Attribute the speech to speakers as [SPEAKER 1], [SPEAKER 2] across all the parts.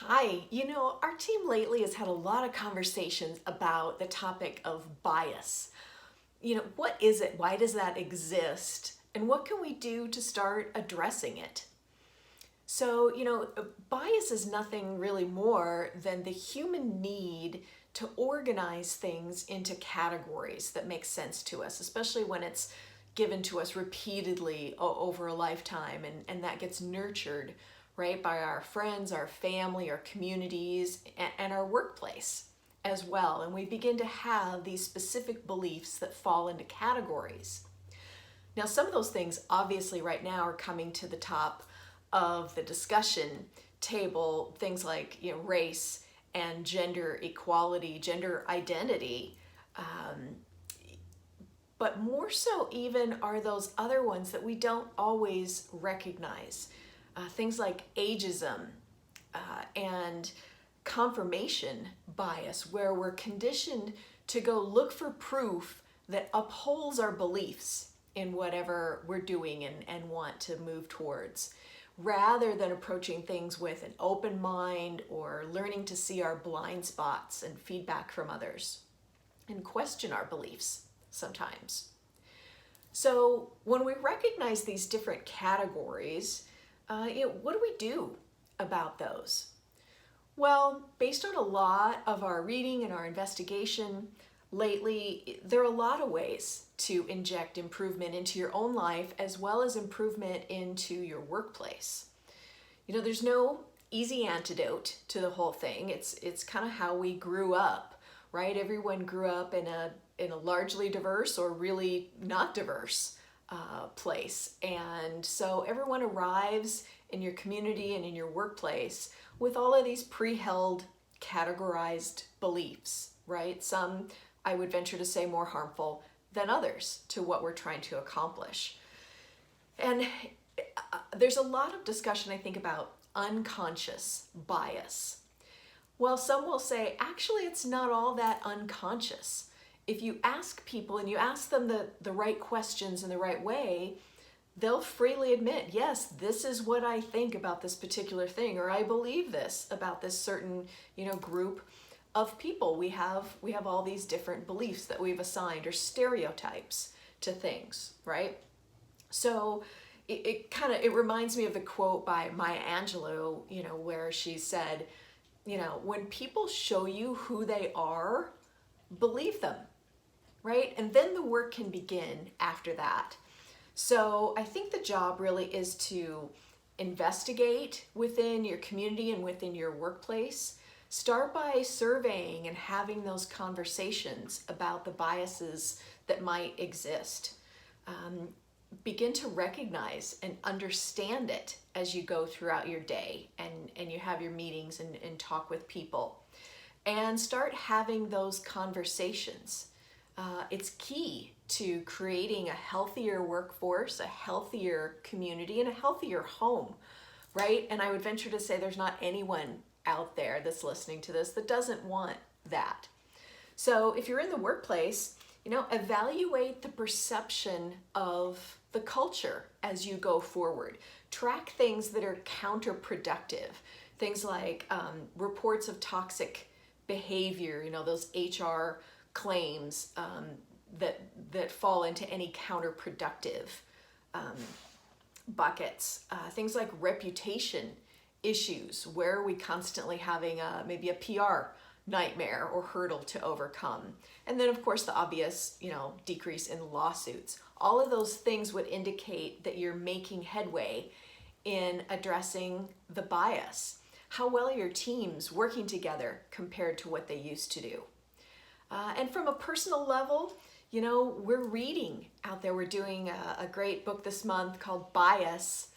[SPEAKER 1] Hi, our team lately has had a lot of conversations about the topic of bias. What is it? Why does that exist? And what can we do to start addressing it? Bias is nothing really more than the human need to organize things into categories that make sense to us, especially when it's given to us repeatedly over a lifetime and that gets nurtured, right, by our friends, our family, our communities, and our workplace as well. And we begin to have these specific beliefs that fall into categories. Now, some of those things obviously right now are coming to the top of the discussion table, things like race and gender equality, gender identity. But more so even are those other ones that we don't always recognize. Things like ageism and confirmation bias, where we're conditioned to go look for proof that upholds our beliefs in whatever we're doing and want to move towards, rather than approaching things with an open mind or learning to see our blind spots and feedback from others and question our beliefs sometimes. So when we recognize these different categories, what do we do about those? Well, based on a lot of our reading and our investigation lately, there are a lot of ways to inject improvement into your own life as well as improvement into your workplace. There's no easy antidote to the whole thing. It's kind of how we grew up, right? Everyone grew up in a largely diverse or really not diverse place. And so everyone arrives in your community and in your workplace with all of these pre-held, categorized beliefs, right? Some, I would venture to say, more harmful than others to what we're trying to accomplish. And there's a lot of discussion, I think, about unconscious bias. Well, some will say, actually, it's not all that unconscious. If you ask people and you ask them the right questions in the right way, they'll freely admit, yes, this is what I think about this particular thing, or I believe this about this certain, group of people. We have all these different beliefs that we've assigned or stereotypes to things, right? So it reminds me of the quote by Maya Angelou, where she said, when people show you who they are, believe them, right? And then the work can begin after that. So I think the job really is to investigate within your community and within your workplace. Start by surveying and having those conversations about the biases that might exist. Begin to recognize and understand it as you go throughout your day and you have your meetings and talk with people. And start having those conversations. It's key to creating a healthier workforce, a healthier community, and a healthier home, right? And I would venture to say there's not anyone out there that's listening to this that doesn't want that. So if you're in the workplace, evaluate the perception of the culture as you go forward. Track things that are counterproductive, things like reports of toxic behavior, those HR claims that fall into any counterproductive buckets. Things like reputation issues, where are we constantly having maybe a PR nightmare or hurdle to overcome. And then of course the obvious, decrease in lawsuits. All of those things would indicate that you're making headway in addressing the bias. How well are your teams working together compared to what they used to do? And from a personal level, we're reading out there. We're doing a great book this month called Bias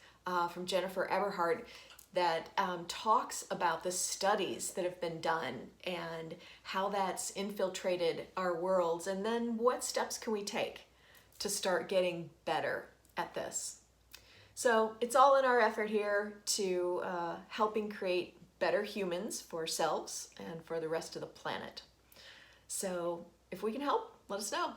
[SPEAKER 1] from Jennifer Eberhardt that talks about the studies that have been done and how that's infiltrated our worlds, and then what steps can we take to start getting better at this. So it's all in our effort here to helping create better humans for ourselves and for the rest of the planet. So if we can help, let us know.